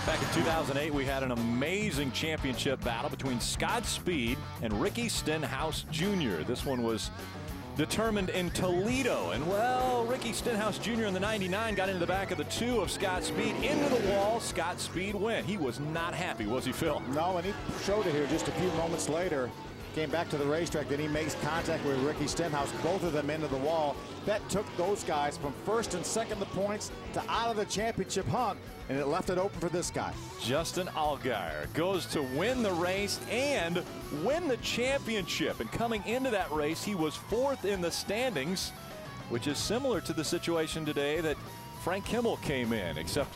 Back in 2008, we had an amazing championship battle between Scott Speed and Ricky Stenhouse Jr. This one was determined in Toledo. And, well, Ricky Stenhouse Jr. in the 99 got into the back of the 2 of Scott Speed. Into the wall, Scott Speed went. He was not happy, was he, Phil? No, and he showed it here just a few moments later. Came back to the racetrack, then he makes contact with Ricky Stenhouse, both of them into the wall. That took those guys from first and second the points to out of the championship hunt, and it left it open for this guy. Justin Allgaier goes to win the race and win the championship. And coming into that race, he was 4th in the standings, which is similar to the situation today that Frank Kimmel came in, except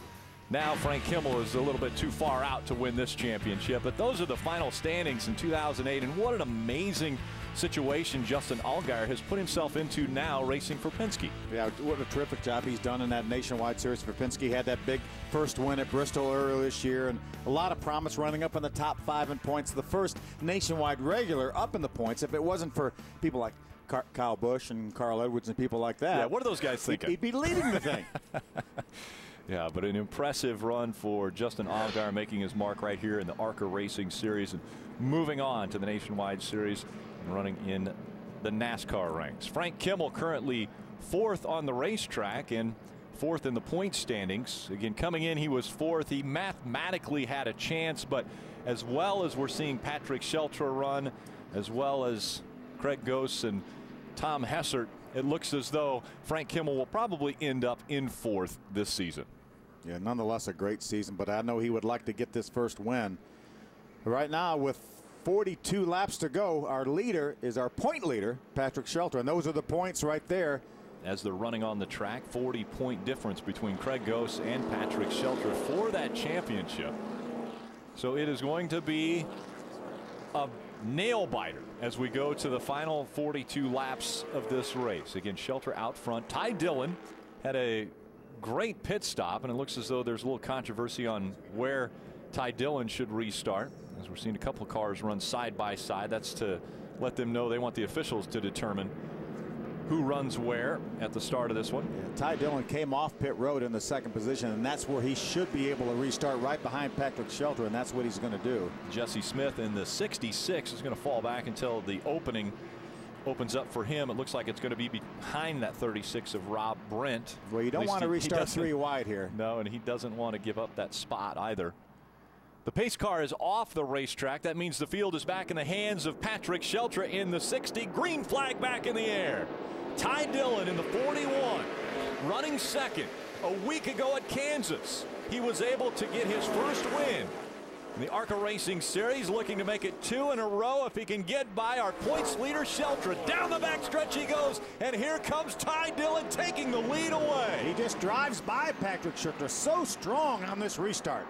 now Frank Kimmel is a little bit too far out to win this championship. But those are the final standings in 2008, and what an amazing situation Justin Allgaier has put himself into now racing for Penske. Yeah, what a terrific job he's done in that nationwide series for Penske. He had that big first win at Bristol earlier this year, and a lot of promise, running up in the top 5 in points. The first nationwide regular up in the points. If it wasn't for people like Kyle Busch and Carl Edwards and people like that, yeah, what are those guys thinking? He'd be leading the thing. Yeah, but an impressive run for Justin Allgaier, making his mark right here in the ARCA Racing Series and moving on to the Nationwide Series and running in the NASCAR ranks. Frank Kimmel currently 4th on the racetrack and 4th in the point standings. Again, coming in, he was 4th. He mathematically had a chance, but as well as we're seeing Patrick Sheltra run, as well as Craig Goss and Tom Hessert, it looks as though Frank Kimmel will probably end up in 4th this season. Yeah, nonetheless a great season, but I know he would like to get this first win. Right now, with 42 laps to go, our leader is our point leader, Patrick Sheltra, and those are the points right there. As they're running on the track, 40-point difference between Craig Goss and Patrick Sheltra for that championship. So it is going to be a nail-biter as we go to the final 42 laps of this race. Again, Sheltra out front. Ty Dillon had a great pit stop, and it looks as though there's a little controversy on where Ty Dillon should restart, as we're seeing a couple of cars run side by side. That's to let them know they want the officials to determine who runs where at the start of this one. Yeah, Ty Dillon came off pit road in the 2nd position, and that's where he should be able to restart, right behind Patrick Sheltra, and that's what he's going to do. Jesse Smith in the 66 is going to fall back until the opening opens up for him. It looks like it's going to be behind that 36 of Rob Brent. Well, you don't want to restart 3 wide here. No, and he doesn't want to give up that spot either. The pace car is off the racetrack. That means the field is back in the hands of Patrick Sheltra in the 60. Green flag back in the air. Ty Dillon in the 41, running 2nd. A week ago at Kansas, he was able to get his first win in the ARCA Racing Series, looking to make it 2 in a row if he can get by our points leader Sheltra. Down the backstretch he goes, and here comes Ty Dillon taking the lead away. He just drives by Patrick Sheltra, so strong on this restart.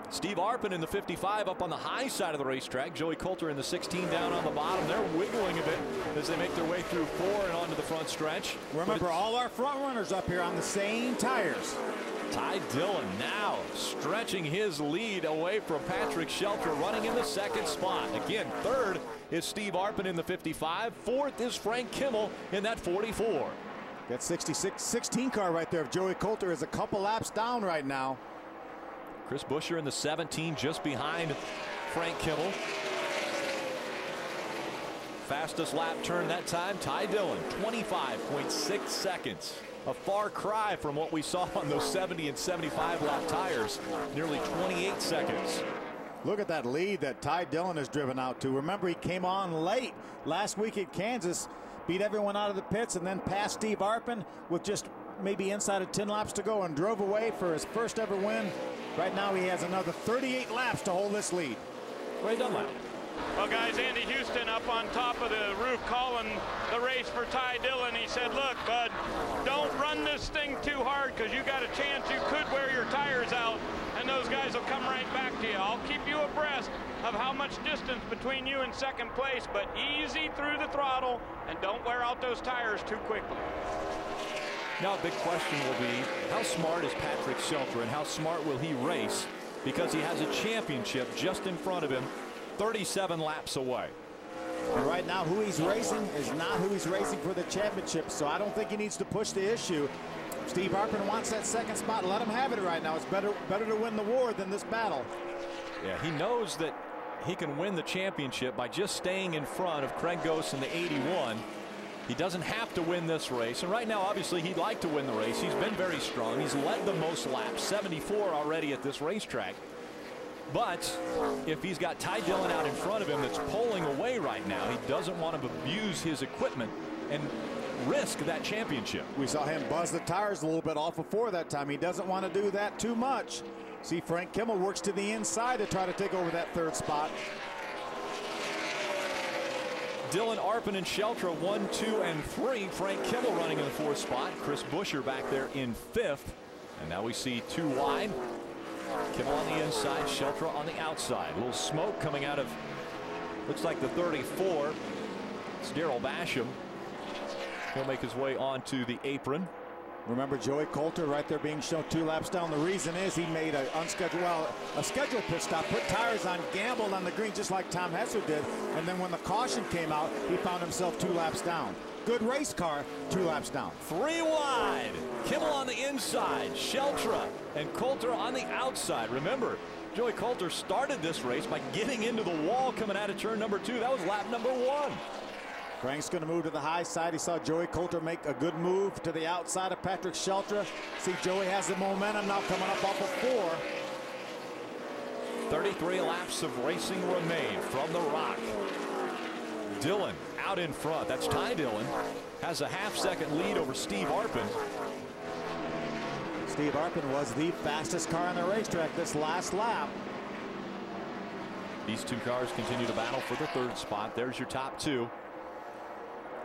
Steve Arpin in the 55 up on the high side of the racetrack. Joey Coulter in the 16 down on the bottom. They're wiggling a bit as they make their way through 4 and onto the front stretch. Remember, all our front runners up here on the same tires. Ty Dillon now stretching his lead away from Patrick Sheltra, running in the 2nd spot. Again, 3rd is Steve Arpin in the 55. 4th is Frank Kimmel in that 44. That 16 car right there of Joey Coulter is a couple laps down right now. Chris Buescher in the 17, just behind Frank Kimmel. Fastest lap turn that time, Ty Dillon, 25.6 seconds. A far cry from what we saw on those 70 and 75 lap tires, nearly 28 seconds. Look at that lead that Ty Dillon has driven out to. Remember, he came on late last week at Kansas, beat everyone out of the pits, and then passed Steve Arpin with just maybe inside of 10 laps to go and drove away for his first ever win. Right now he has another 38 laps to hold this lead. Ray Dunlap. Well, guys, Andy Houston up on top of the roof calling the race for Ty Dillon. He said, look, bud, don't run this thing too hard because you got a chance you could wear your tires out, and those guys will come right back to you. I'll keep you abreast of how much distance between you and 2nd place, but easy through the throttle and don't wear out those tires too quickly. Now a big question will be, how smart is Patrick Sheltra and how smart will he race, because he has a championship just in front of him, 37 laps away. And right now, who he's racing is not who he's racing for the championship, so I don't think he needs to push the issue. Steve Arpin wants that second spot. Let him have it right now. It's better to win the war than this battle. Yeah, he knows that he can win the championship by just staying in front of Craig Gose in the 81. He doesn't have to win this race, and right now obviously he'd like to win the race. He's been very strong. He's led the most laps, 74 already at this racetrack. But if he's got Ty Dillon out in front of him that's pulling away right now, he doesn't want to abuse his equipment and risk that championship. We saw him buzz the tires a little bit off of 4 that time. He doesn't want to do that too much. See, Frank Kimmel works to the inside to try to take over that 3rd spot. Dillon, Arpin, and Sheltra 1, 2, and 3. Frank Kimmel running in the 4th spot. Chris Buescher back there in 5th. And now we see 2 wide. Kimmel on the inside, Sheltra on the outside. A little smoke coming out of, looks like the 34. It's Darrell Basham. He'll make his way onto the apron. Remember Joey Coulter right there being shown 2 laps down. The reason is he made a scheduled pit stop, put tires on, gambled on the green just like Tom Hesser did, and then when the caution came out, he found himself 2 laps down. Good race car, 2 laps down. 3 wide. Kimmel on the inside, Sheltra and Coulter on the outside. Remember, Joey Coulter started this race by getting into the wall coming out of turn number 2. That was lap number 1. Frank's going to move to the high side. He saw Joey Coulter make a good move to the outside of Patrick Sheltra. See, Joey has the momentum now coming up off of 4. 33 laps of racing remain from the Rock. Dillon out in front. That's Ty Dillon. Has a half-second lead over Steve Arpin. Steve Arpin was the fastest car on the racetrack this last lap. These 2 cars continue to battle for the 3rd spot. There's your top 2.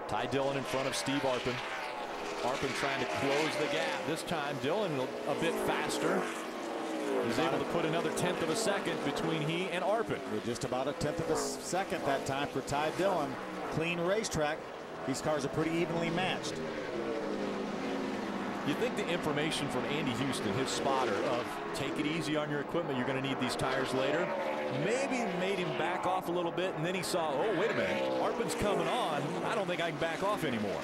Ty Dillon in front of Steve Arpin. Arpin trying to close the gap. This time Dillon a bit faster. He's able to put another 1/10 of a second between he and Arpin. Just about a 1/10 of a second that time for Ty Dillon. Clean racetrack. These cars are pretty evenly matched. You think the information from Andy Houston, his spotter, of take it easy on your equipment, you're going to need these tires later, maybe made him back off a little bit, and then he saw, oh, wait a minute, Arpin's coming on. I don't think I can back off anymore.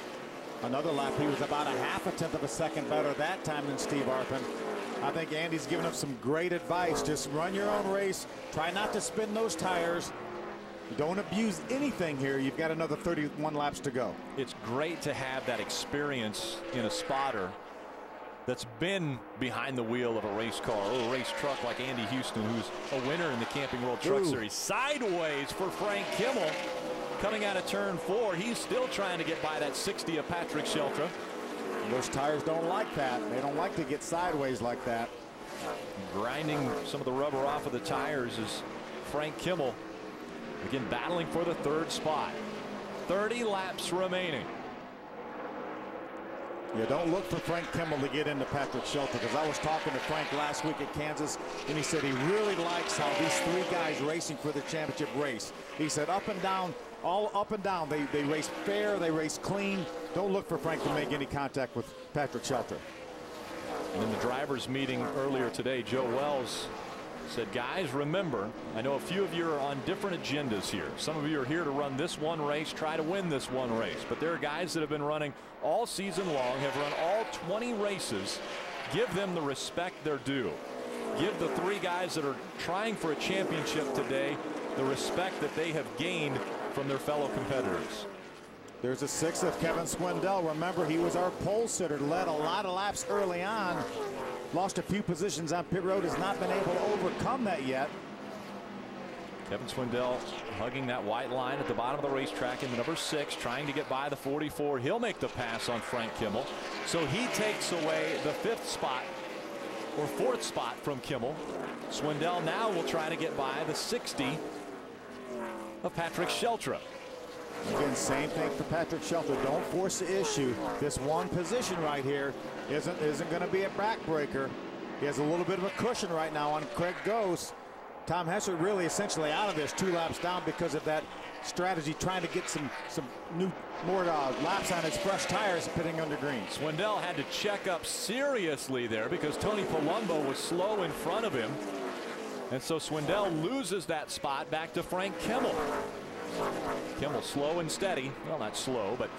Another lap, he was about a 1/2 of a second better that time than Steve Arpin. I think Andy's given up some great advice. Just run your own race. Try not to spin those tires. Don't abuse anything here. You've got another 31 laps to go. It's great to have that experience in a spotter that's been behind the wheel of a race car or a race truck like Andy Houston, who's a winner in the Camping World Truck Series. Sideways for Frank Kimmel coming out of turn 4. He's still trying to get by that 60 of Patrick Sheltra. Those tires don't like that. They don't like to get sideways like that. Grinding some of the rubber off of the tires is Frank Kimmel. Again, battling for the 3rd spot. 30 laps remaining. Yeah, don't look for Frank Kimmel to get into Patrick Sheltra, because I was talking to Frank last week at Kansas, and he said he really likes how these 3 guys racing for the championship race. He said up and down, all up and down. They race fair, they race clean. Don't look for Frank to make any contact with Patrick Sheltra. And in the drivers' meeting earlier today, Joe Wells said, guys, remember, I know a few of you are on different agendas here. Some of you are here to run this one race, try to win this one race. But there are guys that have been running all season long, have run all 20 races. Give them the respect they're due. Give the 3 guys that are trying for a championship today the respect that they have gained from their fellow competitors. There's a 6 of Kevin Swindell. Remember, he was our pole sitter, led a lot of laps early on. Lost a few positions on pit road, has not been able to overcome that yet. Kevin Swindell hugging that white line at the bottom of the racetrack in the number 6, trying to get by the 44. He'll make the pass on Frank Kimmel. So he takes away the 5th spot or 4th spot from Kimmel. Swindell now will try to get by the 60 of Patrick Sheltra. Again, same thing for Patrick Sheltra. Don't force the issue. This one position right here isn't going to be a backbreaker. He has a little bit of a cushion right now on Craig Gose. Tom Hesser really essentially out of this 2 laps down because of that strategy, trying to get some more laps on his fresh tires pitting under green. Swindell had to check up seriously there because Tony Palumbo was slow in front of him. And so Swindell loses that spot back to Frank Kimmel. Kimmel slow and steady. Well, not slow, but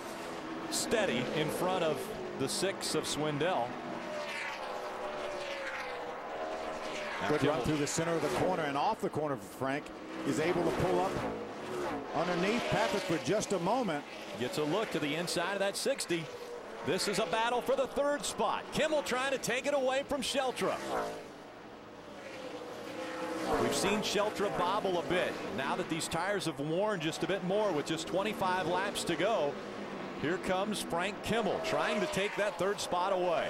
steady in front of the 6 of Swindell. Good run through the center of the corner and off the corner for Frank. He's able to pull up underneath Patrick for just a moment. Gets a look to the inside of that 60. This is a battle for the third spot. Kimmel trying to take it away from Sheltra. We've seen Sheltra bobble a bit. Now that these tires have worn just a bit more with just 25 laps to go, here comes Frank Kimmel trying to take that third spot away.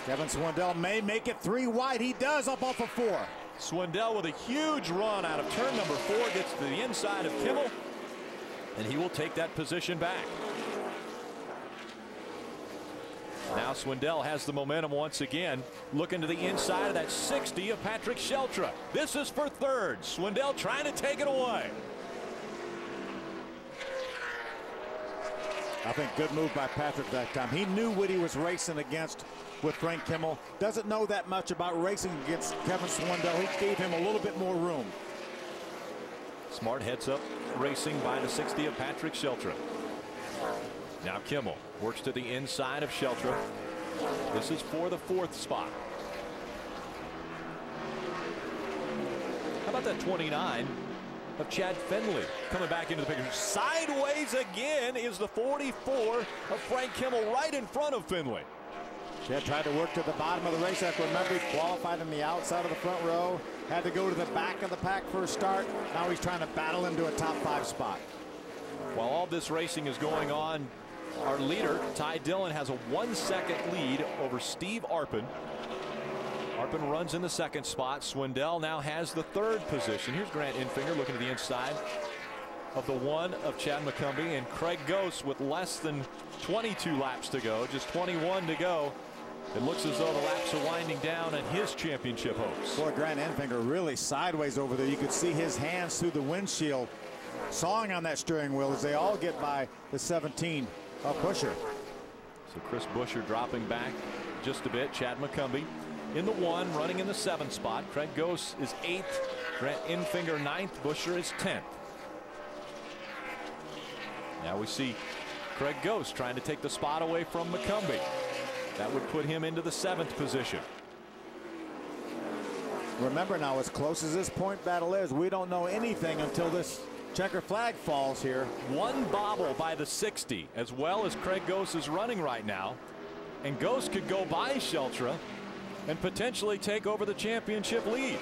Kevin Swindell may make it 3 wide. He does, up off of 4. Swindell with a huge run out of turn number 4 gets to the inside of Kimmel, and he will take that position back. Now Swindell has the momentum once again, looking to the inside of that 60 of Patrick Sheltra. This is for third. Swindell trying to take it away. I think good move by Patrick that time. He knew what he was racing against with Frank Kimmel. Doesn't know that much about racing against Kevin Swindell. He gave him a little bit more room. Smart heads up racing by the 60 of Patrick Sheltra. Now Kimmel works to the inside of Sheltra. This is for the 4th spot. How about that 29 of Chad Fenley coming back into the picture? Sideways again is the 44 of Frank Kimmel right in front of Fenley. Chad tried to work to the bottom of the racetrack. Remember, he qualified in the outside of the front row. Had to go to the back of the pack for a start. Now he's trying to battle into a top 5 spot. While all this racing is going on, our leader, Ty Dillon, has a 1-second lead over Steve Arpin. Arpin runs in the 2nd spot. Swindell now has the 3rd position. Here's Grant Infinger looking to the inside of the 1 of Chad McCumbee, and Craig Gose with less than 22 laps to go, just 21 to go. It looks as though the laps are winding down in his championship hopes. Boy, Grant Infinger really sideways over there. You could see his hands through the windshield, sawing on that steering wheel as they all get by the 17 of Buescher. So Chris Buescher dropping back just a bit. Chad McCumbee in the 1, running in the 7th spot. Craig Gose is 8th. Grant Infinger 9th. Buescher is 10th. Now we see Craig Gose trying to take the spot away from McCumbee. That would put him into the 7th position. Remember now, as close as this point battle is, we don't know anything until this checker flag falls here. One bobble by the 60, as well as Craig Gose is running right now. And Gose could go by Sheltra and potentially take over the championship lead.